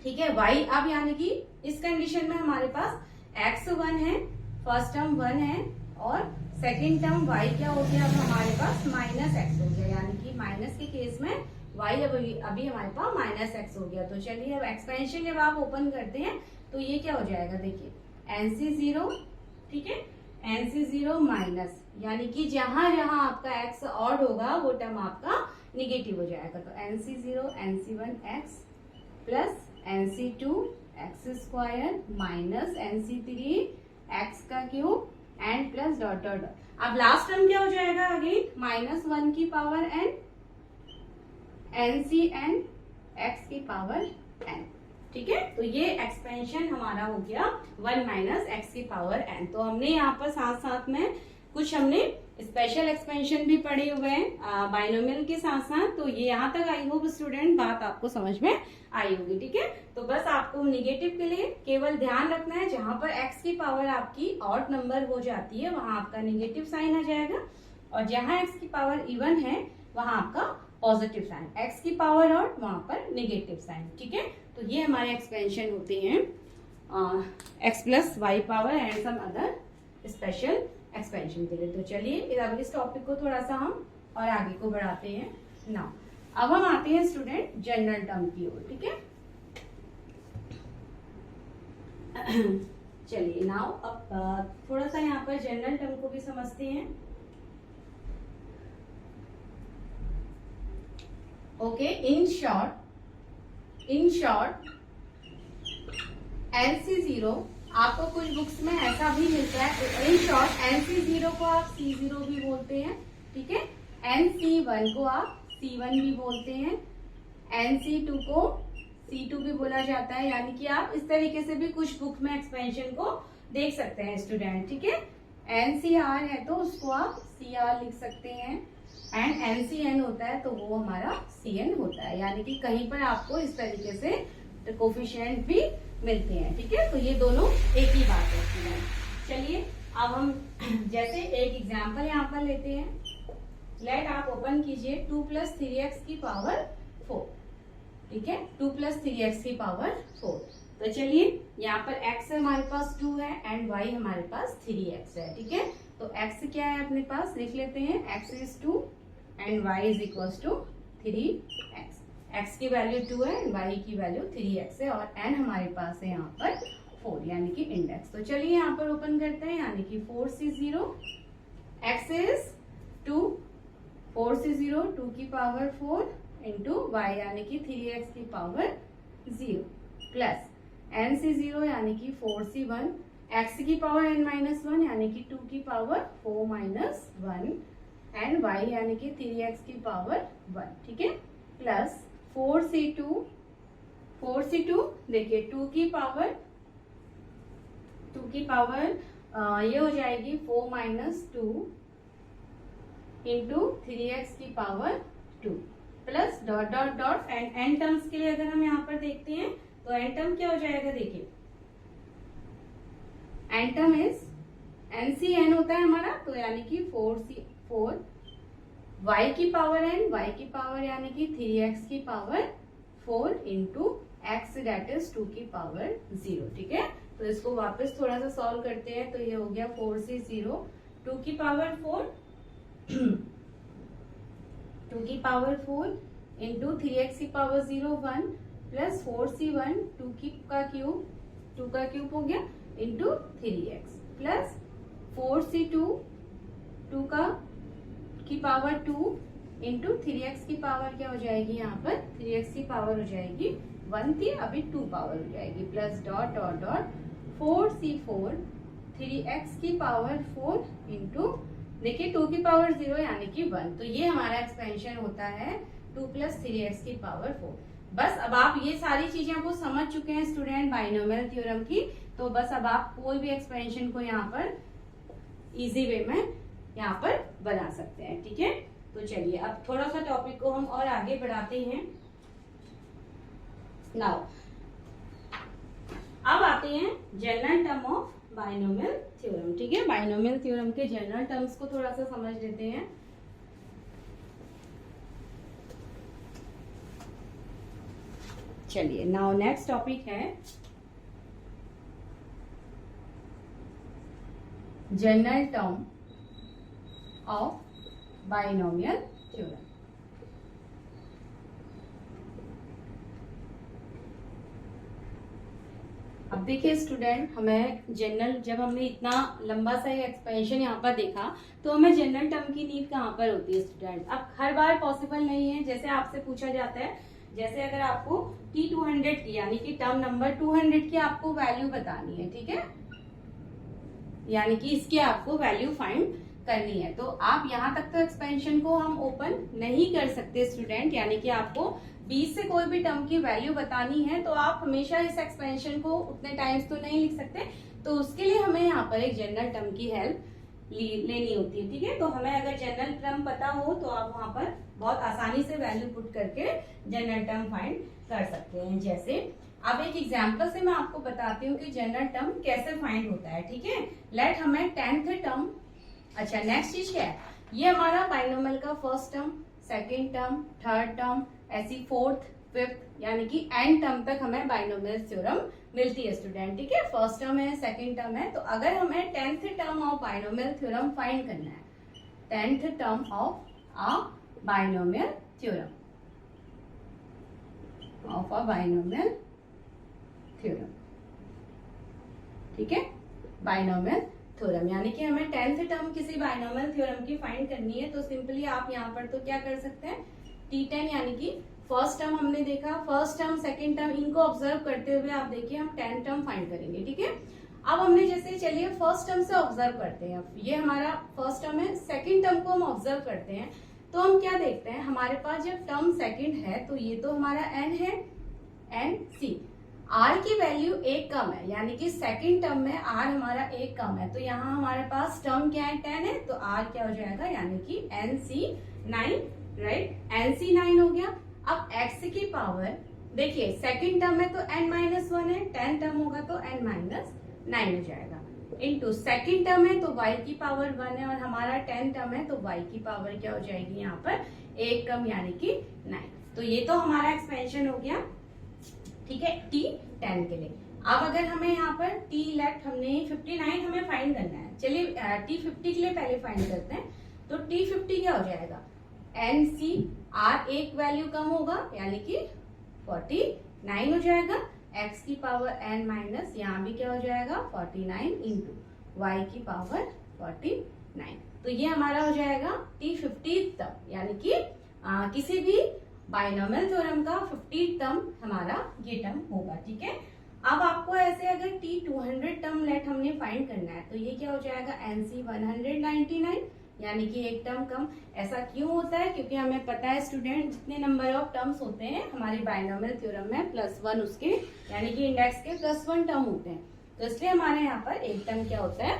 ठीक है y अब यानी कि इस कंडीशन में हमारे पास x 1 है, फर्स्ट टर्म 1 है और सेकेंड टर्म y क्या हो गया, अब हमारे पास माइनस एक्स हो गया, यानी कि माइनस के केस में y अभी हमारे पास माइनस एक्स हो गया। तो चलिए अब एक्सपेंशन जब आप ओपन करते हैं तो ये क्या हो जाएगा, देखिए NC0 ठीक है, NC0 माइनस यानी कि जहां जहां आपका x ऑड होगा वो टर्म आपका निगेटिव हो जाएगा। तो NC0 NC1 x plus NC2 x square minus NC3 x का cube and plus dot dot dot. अब लास्ट टर्म क्या हो जाएगा, अगेन माइनस 1 की पावर n NCN एक्स की पावर n। ठीक है, तो ये एक्सपेंशन हमारा हो गया 1 माइनस एक्स की पावर n। तो हमने यहाँ पर साथ साथ में कुछ हमने स्पेशल एक्सपेंशन भी पढ़े हुए हैं बाइनोमियल के साथ साथ। तो ये यहाँ तक आई होप स्टूडेंट बात आपको समझ में आई होगी। ठीक है, तो बस आपको नेगेटिव के लिए केवल ध्यान रखना है जहां पर x की पावर आपकी ऑड नंबर हो जाती है वहां आपका नेगेटिव साइन आ जाएगा और जहां x की पावर इवन है वहां आपका पॉजिटिव साइन, x की पावर ऑड वहां पर नेगेटिव साइन। ठीक है, तो ये हमारे एक्सपेंशन होते हैं x plus y power and some other special expansion के लिए। तो चलिए अब इस टॉपिक को थोड़ा सा हम और आगे को बढ़ाते हैं। नाउ अब हम आते हैं स्टूडेंट जनरल टर्म की ओर। ठीक है, चलिए नाउ अब थोड़ा सा यहाँ पर जनरल टर्म को भी समझते हैं। ओके, इन शॉर्ट NC0 आपको कुछ बुक्स में ऐसा भी मिलता है। इन शॉर्ट NC0 को आप C0 भी बोलते हैं। ठीक है, NC1 को आप C1 भी बोलते हैं, NC2 को C2 भी बोला जाता है। यानी कि आप इस तरीके से भी कुछ बुक में एक्सपेंशन को देख सकते हैं स्टूडेंट। ठीक है, NCR है तो उसको आप CR लिख सकते हैं एंड NCN होता है तो वो हमारा CN होता है। यानी कि कहीं पर आपको इस तरीके से कोफिशिएंट भी मिलते हैं। ठीक है, तो ये दोनों एक ही बात है। चलिए अब हम जैसे एक एग्जांपल यहाँ पर लेते हैं। लेट आप ओपन कीजिए 2 प्लस 3x की पावर 4। ठीक है, 2 प्लस 3x की पावर 4। तो चलिए यहाँ पर x हमारे पास 2 है एंड y हमारे पास 3x है। ठीक है, तो x क्या है अपने पास लिख लेते हैं, x is 2 and y is equal to 3x। x की वैल्यू 2 है, y की वैल्यू 3x है और n हमारे पास है यहाँ पर 4 यानी कि इंडेक्स। तो चलिए यहाँ पर ओपन करते हैं, यानी कि 4 से 0 x इज 2, 4 से 0 2 की पावर 4 इंटू y यानी कि 3x की पावर 0 प्लस n से 0 यानी कि 4 से 1 x की पावर n माइनस 1 यानी कि 2 की पावर 4 माइनस 1 एंड y यानी कि 3x की पावर 1। ठीक है, प्लस 4 से 2 देखिए 2 की पावर ये हो जाएगी 4 माइनस 2 इंटू 3x की power 2 plus dot dot dot and n terms के लिए अगर हम यहाँ पर देखते हैं तो एन टर्म क्या हो जाएगा, देखिए एन टर्म इज NCN होता है हमारा, तो यानी कि 4 y की पावर n, y की पावर यानी कि 3x की power 4 into x that is 2 की पावर 0। ठीक है, तो इसको वापस थोड़ा सा सॉल्व करते हैं, तो ये हो गया 4c0 2 की पावर 4 2 की पावर 4 इंटू 3x की पावर 0 1 प्लस 4c1 2 का क्यूब हो गया इंटू 3x प्लस 4c2 2 की पावर 2 इंटू 3x की पावर क्या हो जाएगी, यहाँ पर 3x की पावर हो जाएगी 1 थी, अभी 2 पावर हो जाएगी plus dot dot dot 4c4 3x की पावर 4 इंटू देखिए 2 की पावर 0 यानी कि 1। तो ये हमारा एक्सपेंशन होता है 2 प्लस 3x की पावर 4। बस अब आप ये सारी चीजें आपको समझ चुके हैं स्टूडेंट बाइनोमियल थ्योरम की, तो बस अब आप कोई भी एक्सपेंशन को यहाँ पर इजी वे में यहाँ पर बना सकते हैं। ठीक है, तो चलिए अब थोड़ा सा टॉपिक को हम और आगे बढ़ाते हैं। नाउ अब आते हैं general term of binomial theorem. ठीक है, बाइनोमियल थ्योरम के जनरल टर्म्स को थोड़ा सा समझ लेते हैं। चलिए नाउ नेक्स्ट टॉपिक है general term of binomial theorem. अब देखिए स्टूडेंट, हमें जनरल जब हमने इतना लंबा सा एक्सपेंशन यहाँ पर देखा तो हमें जनरल टर्म की नीड कहाँ पर होती है स्टूडेंट। अब हर बार पॉसिबल नहीं है, जैसे आपसे पूछा जाता है, जैसे अगर आपको T200 की यानी कि टर्म नंबर 200 की आपको वैल्यू बतानी है, ठीक है, यानी कि इसकी आपको वैल्यू फाइंड करनी है, तो आप यहाँ तक तो एक्सपेंशन को हम ओपन नहीं कर सकते स्टूडेंट। यानी कि आपको 20 से कोई भी टर्म की वैल्यू बतानी है तो आप हमेशा इस एक्सपेंशन को उतने टाइम्स तो नहीं लिख सकते, तो उसके लिए हमें यहाँ पर एक जनरल टर्म की हेल्प लेनी होती है। ठीक है, तो हमें अगर जनरल टर्म पता हो तो आप वहां पर बहुत आसानी से वैल्यू पुट करके जनरल टर्म फाइंड कर सकते हैं। जैसे अब एक एग्जांपल से मैं आपको बताती हूँ कि जनरल टर्म कैसे फाइंड होता है। ठीक है, लेट हमें 10th टर्म, अच्छा नेक्स्ट चीज क्या है, ये हमारा बाइनोमियल का first term, second term, third term, ऐसी फोर्थ, फिफ्थ यानी कि एन टर्म तक हमें बाइनोमियल थ्योरम मिलती है स्टूडेंट। ठीक है, फर्स्ट टर्म है, सेकेंड टर्म है, तो अगर हमें 10th term of binomial theorem find करना है, 10th term of a binomial theorem of a binomial theorem, ठीक है, बाइनोमियल थ्योरम यानी कि हमें 10th टर्म किसी बाइनोमियल थ्योरम की फाइंड करनी है, तो सिंपली आप यहाँ पर तो क्या कर सकते हैं, T10 यानी कि फर्स्ट टर्म हमने देखा, फर्स्ट टर्म सेकेंड टर्म इनको ऑब्जर्व करते हुए आप देखिए हम 10th टर्म फाइंड करेंगे। ठीक है, अब हमने जैसे चलिए फर्स्ट टर्म से ऑब्जर्व करते हैं, ये हमारा फर्स्ट टर्म है, सेकेंड टर्म को हम ऑब्जर्व करते हैं, तो हम क्या देखते हैं, हमारे पास जब टर्म सेकेंड है तो ये तो हमारा n है, n c, r की वैल्यू एक कम है, यानी कि सेकेंड टर्म में r हमारा एक कम है, तो यहाँ हमारे पास टर्म क्या है, 10 है, तो r क्या हो जाएगा, यानी कि nc9, राइट, nc9 हो गया। अब x की पावर देखिए सेकेंड टर्म में तो n-1 है, 10 टर्म होगा तो n-9 हो जाएगा, इनटू सेकेंड टर्म है तो y की पावर 1 है और हमारा 10 टर्म है तो y की पावर क्या हो जाएगी, यहाँ पर एक कम यानी कि 9। तो ये तो हमारा एक्सपेंशन हो गया, ठीक है, T10 के लिए। अब अगर हमें यहाँ पर T लेफ्ट हमने 59 हमें फाइंड करना है, चलिए T50 के लिए पहले फाइंड करते हैं, तो T50 क्या हो जाएगा, NC R एक वैल्यू कम होगा यानी कि 49 हो जाएगा, x की पावर n माइनस यहाँ भी क्या हो जाएगा 49 इंटू y की पावर 49, तो ये हमारा हो जाएगा T50 टर्म, यानी कि किसी भी बाइनोमियल थ्योरम का 50 टर्म हमारा ये टर्म होगा। ठीक है, अब आपको ऐसे अगर T200 टर्म लेट हमने फाइंड करना है, तो ये क्या हो जाएगा NC 199, यानी कि एक टर्म कम। ऐसा क्यों होता है, क्योंकि हमें पता है स्टूडेंट जितने नंबर ऑफ टर्म्स होते हैं हमारे बाइनोमियल थ्योरम में +1 उसके यानी कि इंडेक्स के +1 टर्म होते हैं, तो इसलिए हमारे यहाँ पर एक टर्म क्या होता है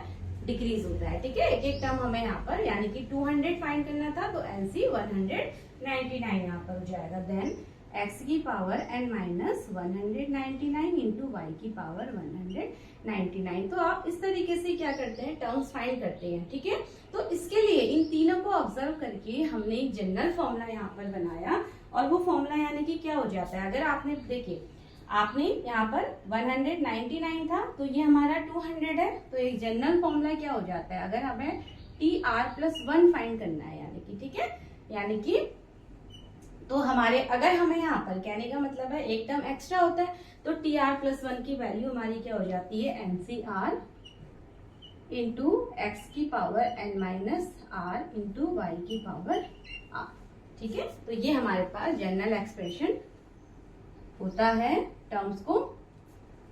डिक्रीज होता है। ठीक है, एक एक टर्म हमें यहाँ पर यानी कि 200 फाइंड करना था तो एनसी 199 यहाँ पर हो जाएगा। देन x की power n minus 199 into y की पावर 199। तो आप इस तरीके से क्या करते हैं, टर्म्स फाइंड करते हैं। ठीक है, तो इसके लिए इन तीनों को ऑब्जर्व करके हमने एक जनरल फॉर्मूला यहाँ पर बनाया और वो फॉर्मूला यानी कि क्या हो जाता है, अगर आपने देखिए आपने यहाँ पर 199 था तो ये हमारा 200 है, तो एक जनरल फॉर्मूला क्या हो जाता है, अगर हमें TR+1 फाइंड करना है यानी कि, ठीक है, यानी कि तो हमारे अगर हमें यहाँ पर कहने का मतलब है एक टर्म एक्स्ट्रा होता है तो TR+1 की वैल्यू हमारी क्या हो जाती है, NCR इंटू एक्स की power n minus r into y की पावर r। ठीक है, तो ये हमारे पास जनरल एक्सप्रेशन होता है टर्म्स को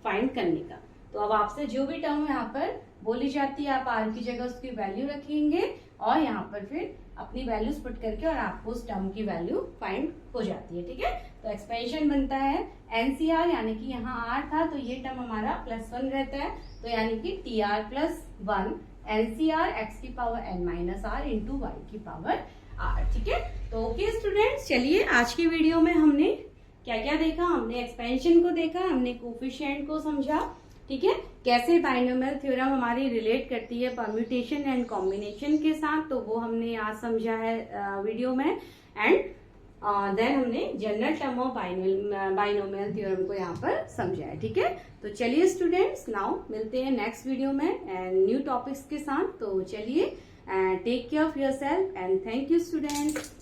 फाइंड करने का। तो अब आपसे जो भी टर्म यहाँ पर बोली जाती है आप आर की जगह उसकी वैल्यू रखेंगे और यहाँ पर फिर अपनी वैल्यूज पुट करके और आपको उस टर्म की वैल्यू फाइंड हो जाती है। ठीक है, तो एक्सपेंशन बनता है एनसीआर यानी कि यहाँ आर था तो ये टर्म हमारा +1 रहता है, तो यानी कि TR+1 एनसीआर एक्स की power n minus r into y की पावर r। ठीक है, तो ओके स्टूडेंट्स, चलिए आज की वीडियो में हमने क्या क्या देखा, हमने एक्सपेंशन को देखा, हमने कोफिशिएंट को समझा। ठीक है, कैसे बाइनोमियल थ्योरम हमारी रिलेट करती है परम्यूटेशन एंड कॉम्बिनेशन के साथ, तो वो हमने आज समझा है वीडियो में। एंड देन हमने general term of binomial theorem को यहाँ पर समझा है। ठीक है, तो चलिए स्टूडेंट्स, नाउ मिलते हैं नेक्स्ट वीडियो में एंड न्यू टॉपिक्स के साथ। तो चलिए, take care of yourself and thank you students.